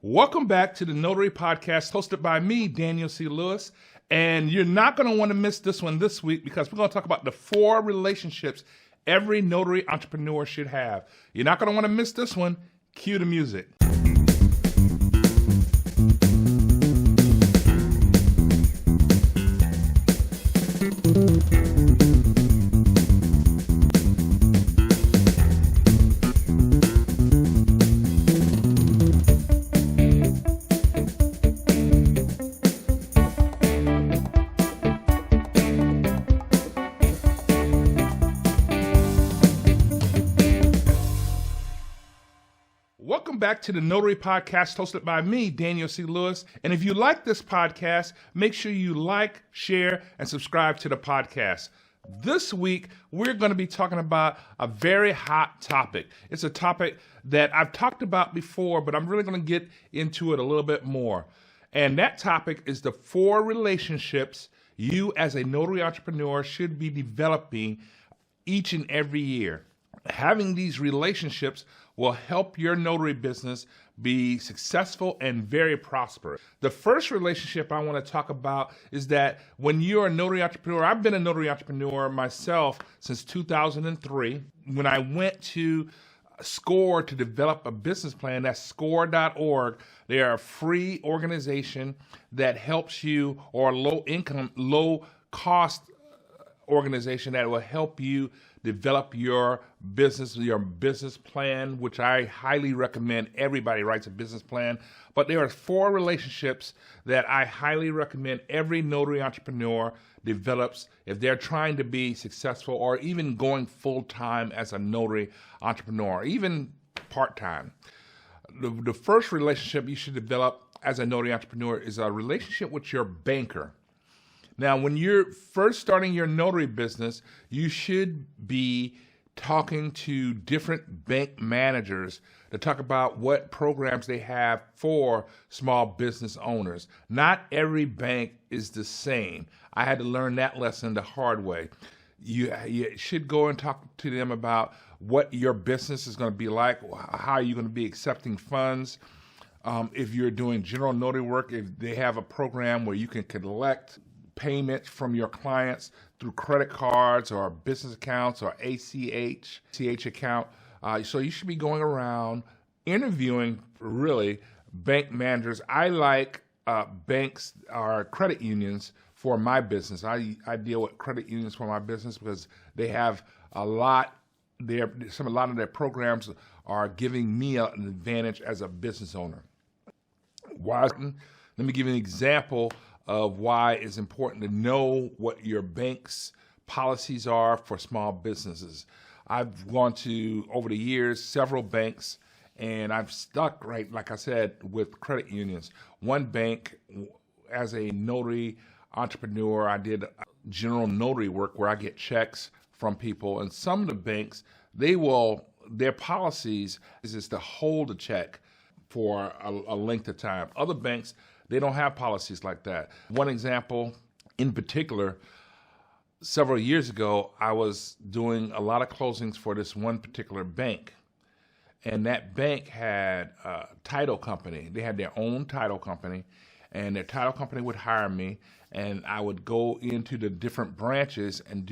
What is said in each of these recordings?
Welcome back to the Notary Podcast hosted by me, Daniel C. Lewis. And you're not going to want to miss this one this week because we're going to talk about the 4 relationships every notary entrepreneur should have. You're not going to want to miss this one. Cue the music. Welcome back to the Notary Podcast hosted by me, Daniel C. Lewis. And if you like this podcast, make sure you like, share, and subscribe to the podcast. This week, we're going to be talking about a very hot topic. It's a topic that I've talked about before, but I'm really going to get into it a little bit more. And that topic is the 4 relationships you as a notary entrepreneur should be developing each and every year. Having these relationships will help your notary business be successful and very prosperous. The first relationship I want to talk about is that when you're a notary entrepreneur, I've been a notary entrepreneur myself since 2003. When I went to SCORE to develop a business plan, that's score.org. They are a free organization that helps you, or a low cost organization that will help you develop your business plan, which I highly recommend everybody writes a business plan. But there are 4 relationships that I highly recommend every notary entrepreneur develops if they're trying to be successful or even going full-time as a notary entrepreneur, even part-time. The first relationship you should develop as a notary entrepreneur is a relationship with your banker. Now, when you're first starting your notary business, you should be talking to different bank managers to talk about what programs they have for small business owners. Not every bank is the same. I had to learn that lesson the hard way. You should go and talk to them about what your business is going to be like, how you're going to be accepting funds. If you're doing general notary work, if they have a program where you can collect payments from your clients through credit cards or business accounts or ACH account. So you should be going around interviewing really bank managers. I like banks or credit unions for my business. I deal with credit unions for my business because they have a lot of their programs are giving me an advantage as a business owner. Why? Let me give you an example of why it's important to know what your bank's policies are for small businesses. I've gone to, over the years, several banks, and I've stuck, right, like I said, with credit unions. One bank, as a notary entrepreneur, I did general notary work where I get checks from people, and some of the banks, their policies is to hold a check for a length of time. Other banks, they don't have policies like that. One example in particular, several years ago, I was doing a lot of closings for this one particular bank. And that bank had a title company. They had their own title company, and their title company would hire me, and I would go into the different branches and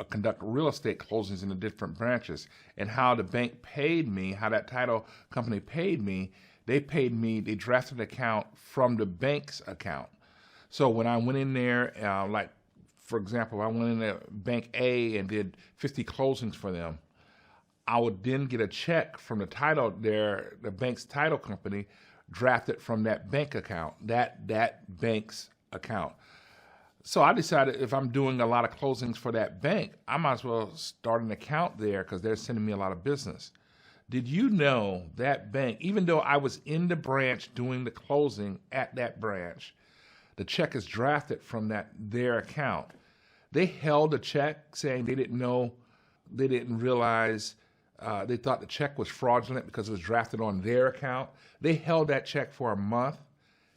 conduct real estate closings in the different branches. And how the bank paid me, how that title company paid me, they drafted an account from the bank's account. So when I went in there, like, for example, I went in there, Bank A, and did 50 closings for them, I would then get a check from the bank's title company, drafted from that bank account, that bank's account. So I decided if I'm doing a lot of closings for that bank, I might as well start an account there because they're sending me a lot of business. Did you know that bank, even though I was in the branch doing the closing at that branch, the check is drafted from their account. They held a check saying they didn't realize, they thought the check was fraudulent because it was drafted on their account. They held that check for a month.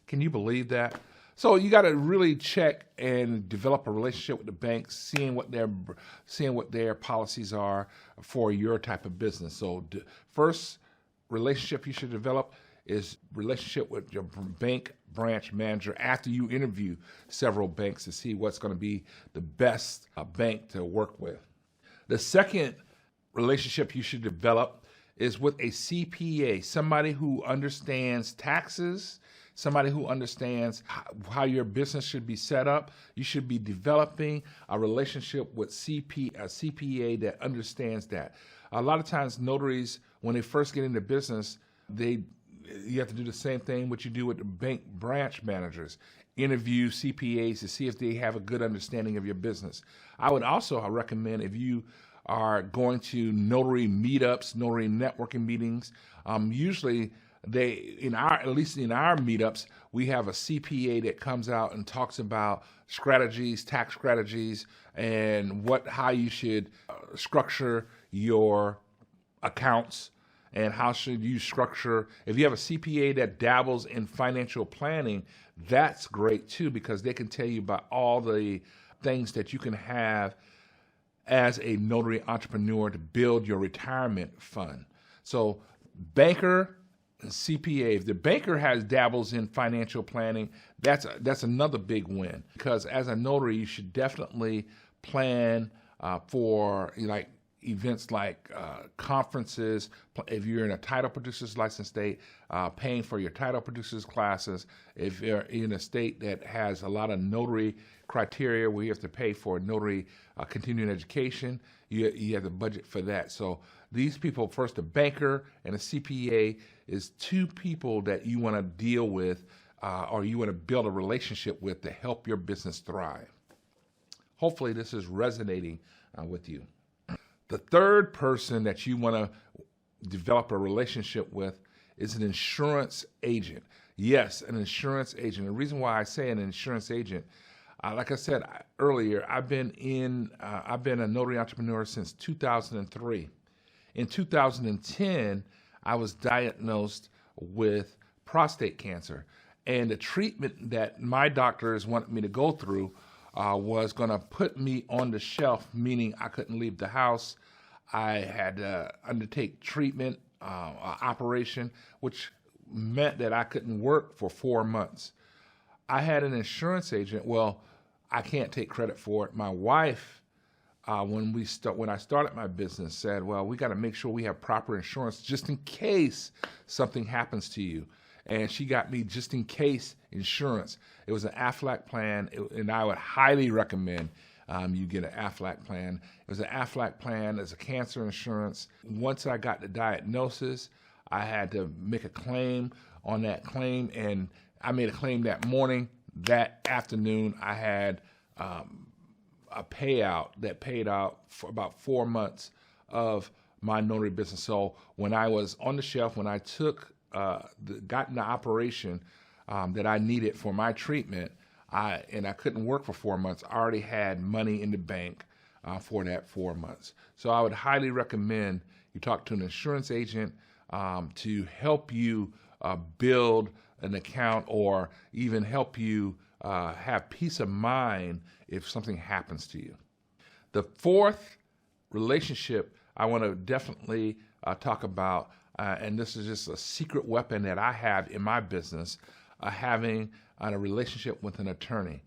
Can you believe that? So you got to really check and develop a relationship with the banks, seeing what their policies are for your type of business. So first relationship you should develop is relationship with your bank branch manager after you interview several banks to see what's going to be the best bank to work with. The second relationship you should develop is with a CPA, somebody who understands taxes, somebody who understands how your business should be set up. You should be developing a relationship with a CPA that understands that. A lot of times notaries, when they first get into business, you have to do the same thing what you do with the bank branch managers. Interview CPAs to see if they have a good understanding of your business. I would also recommend, if you are going to notary meetups, notary networking meetings, usually at least in our meetups, we have a CPA that comes out and talks about strategies, tax strategies, and how you should structure your accounts, and how should you structure. If you have a CPA that dabbles in financial planning, that's great too, because they can tell you about all the things that you can have as a notary entrepreneur to build your retirement fund. So banker and CPA, if the banker dabbles in financial planning, that's another big win, because as a notary, you should definitely plan for events like conferences. If you're in a title producer's license state, paying for your title producers classes. If you're in a state that has a lot of notary criteria where you have to pay for notary continuing education, you have to budget for that. So these people, first a banker and a CPA, is two people that you want to deal with or you want to build a relationship with to help your business thrive. Hopefully this is resonating with you. The third person that you want to develop a relationship with is an insurance agent. Yes, an insurance agent. The reason why I say an insurance agent, like I said earlier, I've been a notary entrepreneur since 2003. In 2010, I was diagnosed with prostate cancer, and the treatment that my doctors wanted me to go through was going to put me on the shelf, meaning I couldn't leave the house. I had to undertake treatment, operation, which meant that I couldn't work for 4 months. I had an insurance agent. Well, I can't take credit for it. My wife, when I started my business, said, well, we got to make sure we have proper insurance just in case something happens to you. And she got me just in case insurance. It was an Aflac plan, and I would highly recommend you get an Aflac plan. It was an Aflac plan as a cancer insurance. Once I got the diagnosis, I had to make a claim on that claim, and I made a claim that morning. That afternoon, I had a payout that paid out for about 4 months of my notary business. So when I was on the shelf, when I got in the operation that I needed for my treatment, and I couldn't work for 4 months, I already had money in the bank for that 4 months. So I would highly recommend you talk to an insurance agent to help you build an account, or even help you have peace of mind if something happens to you. The fourth relationship I want to definitely talk about, and this is just a secret weapon that I have in my business, having a relationship with an attorney.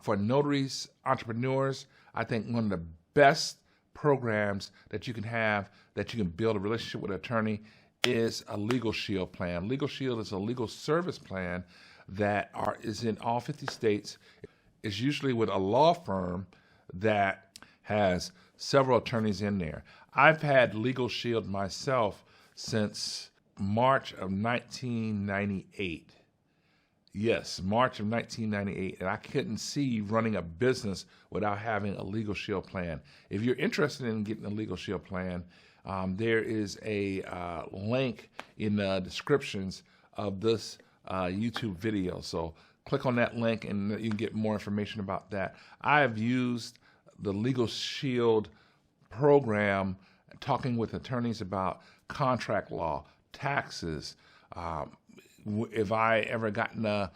For notaries, entrepreneurs, I think one of the best programs that you can have, that you can build a relationship with an attorney, is a LegalShield plan. LegalShield is a legal service plan that is in all 50 states. It's usually with a law firm that has several attorneys in there. I've had LegalShield myself since March of 1998. Yes, March of 1998, and I couldn't see running a business without having a LegalShield plan. If you're interested in getting a LegalShield plan, there is a link in the descriptions of this YouTube video. So click on that link and you can get more information about that. I have used the LegalShield program talking with attorneys about contract law, taxes. If I ever gotten a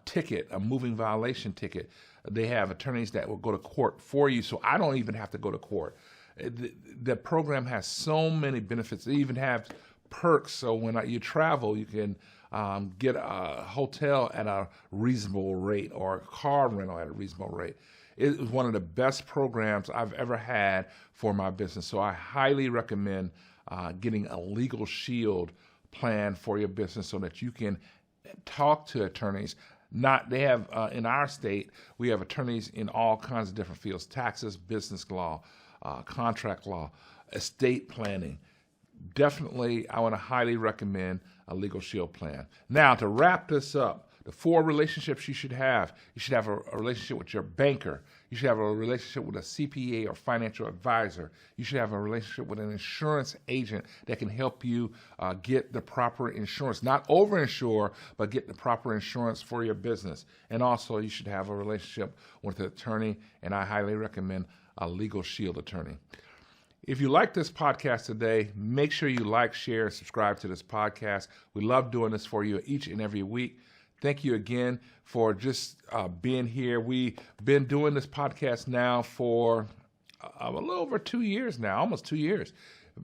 ticket, a moving violation ticket, they have attorneys that will go to court for you, so I don't even have to go to court. The program has so many benefits. They even have perks. So when you travel, you can get a hotel at a reasonable rate or a car rental at a reasonable rate. It was one of the best programs I've ever had for my business. So I highly recommend getting a LegalShield plan for your business so that you can talk to attorneys. They have in our state, we have attorneys in all kinds of different fields: taxes, business law, contract law, estate planning. Definitely, I want to highly recommend a LegalShield plan. Now, to wrap this up, the 4 relationships you should have. You should have a relationship with your banker. You should have a relationship with a CPA or financial advisor. You should have a relationship with an insurance agent that can help you get the proper insurance. Not over-insure, but get the proper insurance for your business. And also, you should have a relationship with an attorney, and I highly recommend a LegalShield attorney. If you like this podcast today, make sure you like, share, and subscribe to this podcast. We love doing this for you each and every week. Thank you again for just being here. We've been doing this podcast now for a little over 2 years now, almost 2 years,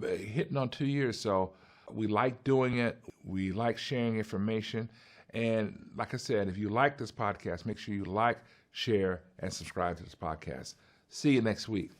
hitting on 2 years. So we like doing it. We like sharing information. And like I said, if you like this podcast, make sure you like, share, and subscribe to this podcast. See you next week.